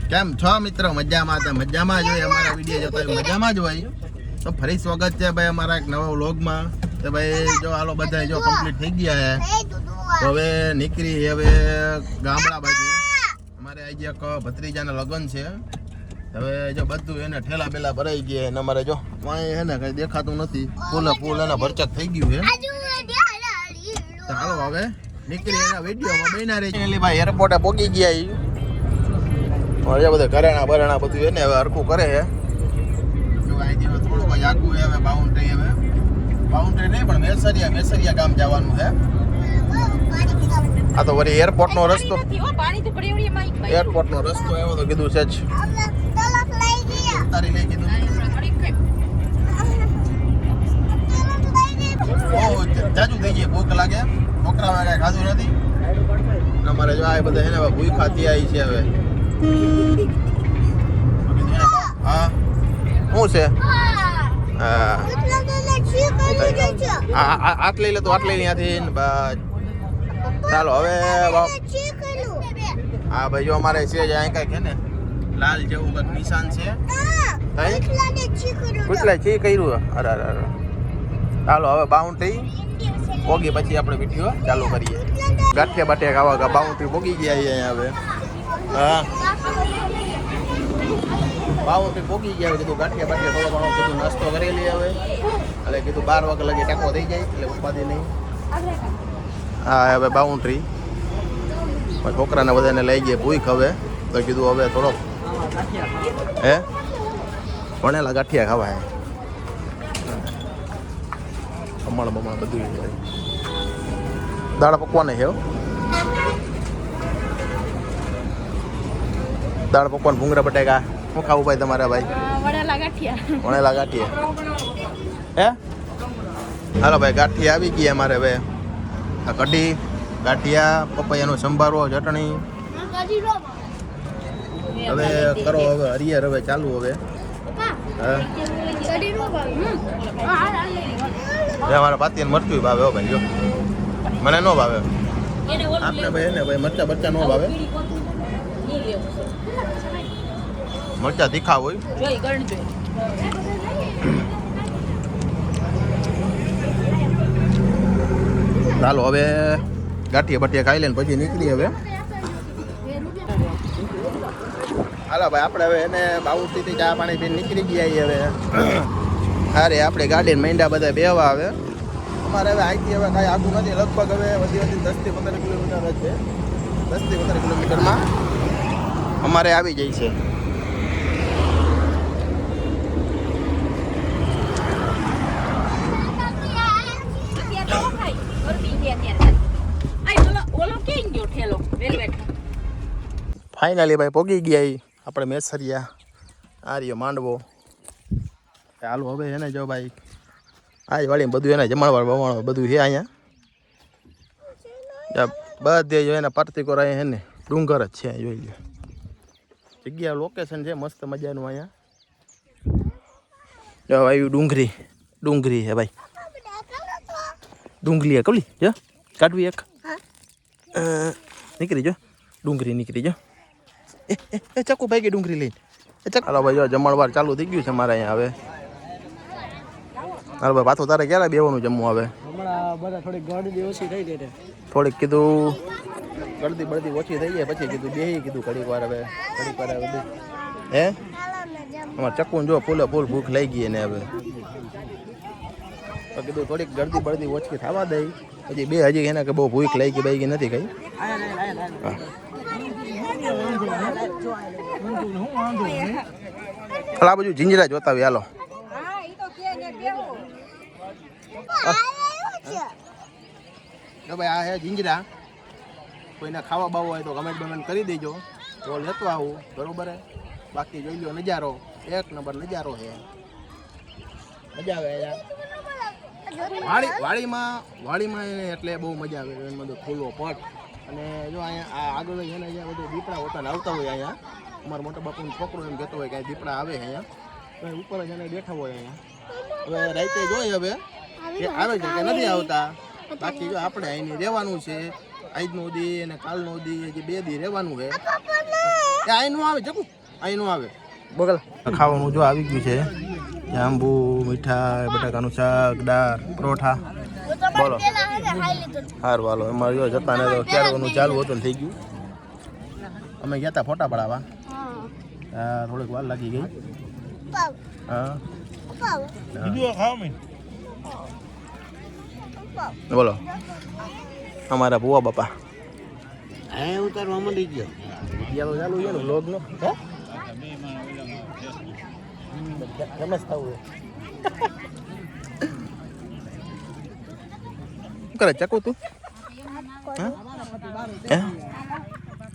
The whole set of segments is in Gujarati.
કેમ છો મિત્રો? મજામાં તો મજામાં જ હોય. અમારા વિડીયો જોતા હોય મજામાં જ હોય. તો ફરી સ્વાગત છે ભાઈ અમારા એક નવા વ્લોગમાં. તો ભાઈ જો હાલો બધા જો કમ્પ્લીટ થઈ ગયા છે. તો હવે નીકળી હવે ગામડા બાજુ. અમારે આજે એક ભત્રીજાના લગ્ન છે. હવે જો બધું એને ઠેલા બેલા ભરાઈ ગયા અને અમારે જો વાંય હે ને કઈ દેખાતું નથી. ફૂલ એના ભરચક થઈ ગયું છે. તો હાલો હવે નીકળી એના વિડીયોમાં બન્યા રહી. ભાઈ એરપોર્ટે પહોંચી ગયા બધા ઘરેણા બરેણા બધું એને હવે હરખું કરે છે. થોડુંક આગું હવે બાઉન્ડ્રી નહીં પણ મેસરિયા ગામ જવાનું છે. આ તો વળી એરપોર્ટનો રસ્તો આવ્યો તો કીધું છે જ તારી લઈ કીધું જાજુ થઈ ગઈ ભૂખ લાગે. છોકરાઓએ કાંઈ ખાધું નથી. અમારે જો આ બધા એને ભૂખ ખાતી આવી છે હવે. હા શું છે? આટલી લે તો આટલી ત્યાંથી ચાલો હવે હા ભાઈ જો અમારે છે જ અહીં કઈક છે ને લાલ જેવું કઈક નિશાન છે. કેટલા છે કર્યું? અરે અરે ચાલો હવે બાઉન્ડ્રી પોગી પછી આપણે વિડીયો ચાલુ કરીએ. ગાંઠિયા બાઠિયા ખાવા બાઉન્ડ્રી પોગી ગયા અહીંયા હવે. હા બાઉન્ડ્રી પોગી ગયા કીધું ગાંઠિયા બાઠિયા થોડો ઘણો કીધું નાસ્તો કરેલી હવે એટલે કીધું 12 વાગે લગી ટાંકો થઈ જાય એટલે ઉપાધિ નહીં. હા હવે બાઉન્ડ્રી છોકરાને બધાને લઈ ગયા ભૂખ હવે તો કીધું હવે થોડોક હે ભણેલા ગાંઠિયા ખાવા હે ખમણ બમણ બધું દાળ પકવાને છે. દાળ પકવાન ભૂંગળા બટેકા શું ખાવું ભાઈ તમારે? ભાઈ વણેલા ગાંઠિયા હે હાલો ભાઈ ગાંઠિયા આવી ગયા અમારે હવે. આ કઢી ગાંઠિયા પપૈયાનો સંભારો ચટણી હવે કરો હવે હરિયર હવે ચાલુ હવે. અમારા પાતિયાને મરચું ભાવે હો ભાઈ જો મને ન ભાવે. આપણે ભાઈ એને ભાઈ મરચા બચ્ચા ન ભાવે. મરચા તીખા હોય. ચાલો હવે ગાંઠિયા બાઠિયા ખાઈ લઈને પછી નીકળી હવે. હાલો ભાઈ આપણે હવે એને બાઉન્ડ્રીથી ચા પાણી પીને નીકળી ગયા હવે. અરે આપણે ગાડીને માંડ્યા બધા બેવા આવે. અમારે હવે અહીંથી હવે કાંઈ આગું નથી. લગભગ હવે વધી 10 થી 15 કિલોમીટર જ છે. 10 થી 15 કિલોમીટરમાં અમારે આવી જાય છે. ફાઇનલી ભાઈ પહોંચી ગયા આપણે મેસરિયા આર્યો માંડવો. હાલો હવે એને જો ભાઈ આજ વાળી બધું એને જમણવાર બમણવાર બધું છે અહીંયા બધે જો એના પ્રતિકોર અહીંયા હે ને ડુંગર જ છે. જોઈ લો જગ્યા લોકેશન છે મસ્ત મજાનું. અહીંયા જો આવ્યું ડુંગરી હે ભાઈ. ડુંગળી કબલી જો કાઢવી એક નીકળી જો ડુંગળી નીકળી જો એ ચક્કુ ભાઈ કે ડુંગળી લઈને હાલો ભાઈ જો જમણવાર ચાલુ થઈ ગયું છે અમારે અહીંયા હવે. હાલો ભાઈ પાછું તારે ક્યારે બેવાનું જમવું આવે? થોડીક કીધું ગળદી બળદી ઓછી થઈ જાય પછી કીધું બેહી કીધું ઘડીક વાર હવે હે અમારે ચક્કું જો ફૂલે ફૂલ ભૂખ લઈ ગઈ એને હવે તો કીધું થોડીક ગળદી બળદી ઓછી થવા દઈ પછી બે હજી એને કે બહુ ભૂખ લઈ ગઈ બાઈ ગઈ નથી કઈ. આ બાજુ જીંજરા જોતા આવી હાલો. ભાઈ આ હે જીંજરા. કોઈને ખાવા બાવું હોય તો કમેન્ટ કરી દેજો તો લેતો આવું બરોબર હે. બાકી જોઈ લો નજારો એક નંબર નજારો છે. મજા આવે યાર વાડીમાં એને એટલે બહુ મજા આવે. એમાં બધું ખુલ્લો પટ અને જો અહીંયા આગળ એને અહીંયા બધું દીપડા હોતા આવતા હોય. અહીંયા અમારા મોટા બાપુનો છોકરો એમ કહેતો હોય કે દીપડા આવે અહીંયા ઉપર જ એને બેઠા હોય અહીંયા. હવે રાતે જોઈ હવે કે આવે છે કે નથી આવતા. બાકી જો આપણે અહીં રહેવાનું છે. આજનો દી અને કાલનો દી હજી 2 દી રહેવાનું છે. અહીંનું આવે જકું અહીં નું આવે બગલ ખાવાનું જો આવી ગયું છે જાંબુ મીઠાઈ બટાકાનું શાક દાળ પરોઠા બોલો સારું હાલો એમાં જો જતા ને તો ક્યારનું ચાલુ હતું થઈ ગયું અમે ગયા હતા ફોટા પડાવવા થોડીક વાર લાગી ગઈ હા બોલો અમારા ભુવા બાપા અહીંયા ઉતારવા માંડી ગયો ચાલુ ચાલુ છે ને વ્લોગ નો રમેશ થવું કરે ચકુ તું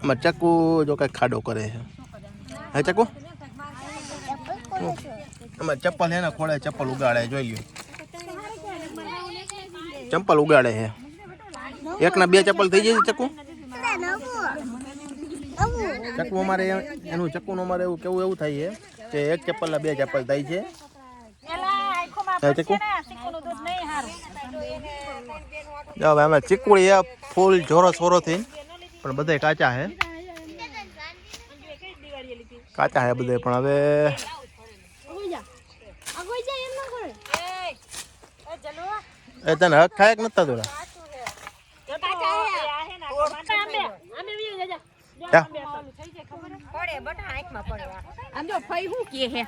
અમારે ચકુ જો કઈ ખાડો કરે છે હે ચકુ અમારે ચપ્પલ છે ને ખોળે ચપ્પલ ઉગાડે જોઈ લ્યો ચપ્પલ ઉગાડે છે એકના બે ચપ્પલ થઈ જાય ચકુ ચકુ અમારે એનું ચક્કુનું અમારે એવું કેવું એવું થાય છે કે એક ચપ્પલના બે ચપ્પલ થાય છે ચક્કુ જો હવે અમે ચીકુડી એ ફૂલ જોરો સોરો થી પણ બધે કાચા હે બધે પણ હવે એ તને હક થાય કે નતા તોડા આમ જો ફઈ હું કે હે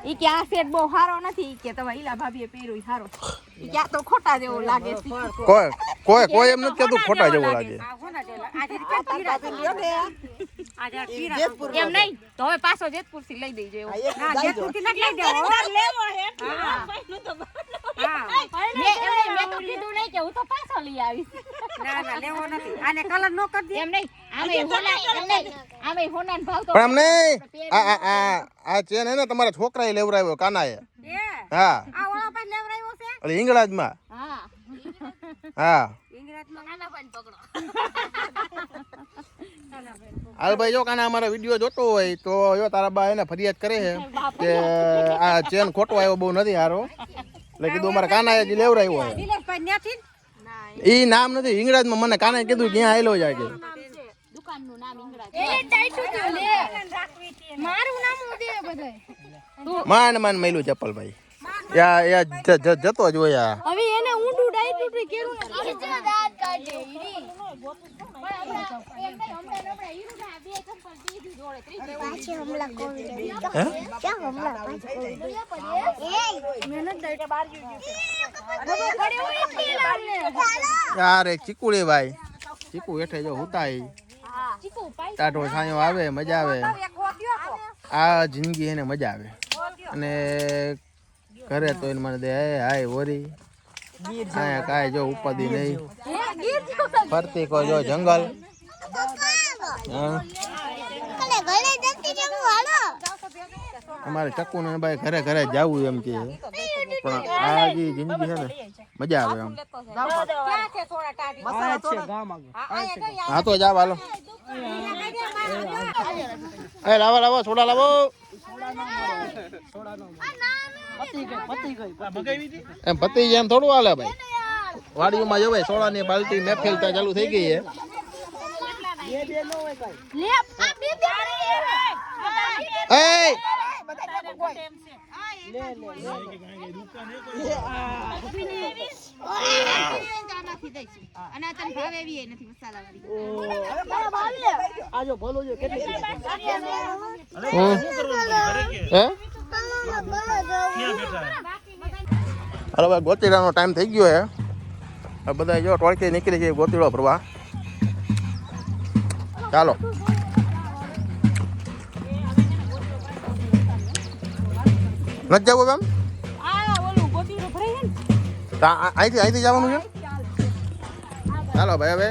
ઈ કે આ સેટ બહુ સારો નથી કે તમે ઈલા ભાભીએ પહેર્યો સારો ઈ કે આ તો ખોટા જેવો લાગે છે કોઈ એમ નથી કેતું ખોટા જેવું લાગે એમ નહીં તો હવે પાછો જેતપુર થી લઈ દેજો ના જેતપુર થી નથી લઈ દેવો લેવો હે મેં તો કીધું નહીં કે હું તો પાછો લઈ આવીશ ના લેવો નથી આને કલર નો કરી દે એમ નહીં આમે હોનાન ભાવ તો પણ એમ નહીં આ ચેન હે ને તમારા છોકરાએ લેવરાવ્યો કાનાએ હા આ ઓલા પર લેવરાવ્યો છે એટલે ઇંગળાજમાં હા ઇંગળાજમાં નાના ભાઈ પકડો હાલ ભાઈ જો કાના અમારા વિડીયો જોતો હોય તો જો તારા બા એને ફરિયાદ કરે છે કે આ ચેન ખોટો આવ્યો બહુ નથી હારો એટલે કીધું અમારા કાનાએ જ લેવરાવ્યો હોય ઈ નામ નથી ઇંગળાજમાં મને કાનાએ કીધું ક્યાં આવેલો જાય કે દુકાનનું નામ ઇંગળાજ એ ટાઈટુ લે મારું નામ દે બધાય માન મેલું ચપ્પલ ભાઈ યા જતો જ હોય હવે એને ઊંડું ડાઈટુ કેરું દાંત કાઢે ઈરી પાછી હમલા કોવી હે ક્યાં હમલા પાછી મહેનત દઈ બાર યાર એક ચીકુડી ભાઈ ચીકુ હેઠે જો હુતાઈ ટાઢો છાંયો આવે મજા આવે આ જિંદગી એને મજા આવે અને ઘરે તો એને મને દે હાય વરી આયા કાંઈ જો ઉપાધિ નહીં ફરતી કો જો જંગલ અમારે ચક્કુ ને ભાઈ ઘરે ઘરે જવું એમ કે પણ આ જે જિંદગી છે ને મજા આવે એમ હા તો જાવ હાલો લાવો સોડા લાવો એમ પતી જાય એમ થોડું હાલે ભાઈ વાડીઓમાં જવાય સોડાની બાલટી મહેફિલ ત્યાં ચાલુ થઈ ગઈ છે અરે ભાઈ ગોતીડાનો ટાઈમ થઈ ગયો હે બધા જો ટોળકી નીકળી છે ગોતીડો ફરવા ચાલો નથી જવું એમ અહીંથી જવાનું છે ચાલો ભાઈ હવે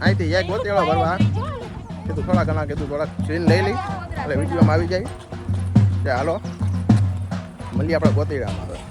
અહીંથી જાય ગોતીડો ફરવા કીધું થોડા ઘણા કીધું થોડાક સીન લઈ લઈ એટલે વિડીયોમાં આવી જાય હાલો મળીએ આપણે ગોતીડામાં હવે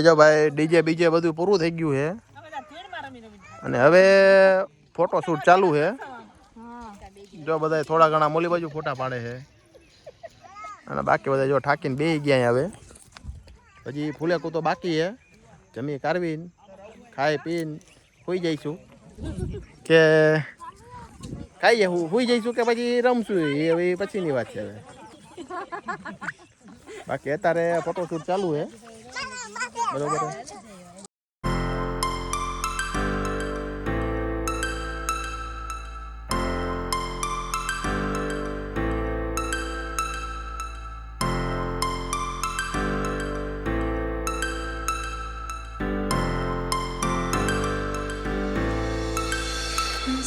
જો ભાઈ ડીજે બીજે બધું પૂરું થઈ ગયું છે અને હવે ફોટોશૂટ ચાલુ છે. જો બધા થોડા ઘણા મોલી બાજુ ફોટા પાડે છે અને બાકી બધા જો ઠાકીને બેસી ગયા હવે. હજી ફૂલેકું તો બાકી છે. જમી કારવીને ખાઈ પીને સુઈ જઈશું કે ખાઈએ સુઈ જઈશું કે પછી રમશું એ હવે પછીની વાત છે. હવે બાકી અત્યારે ફોટોશૂટ ચાલુ છે બરોબર.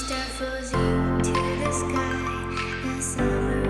Star flows into the sky. The summer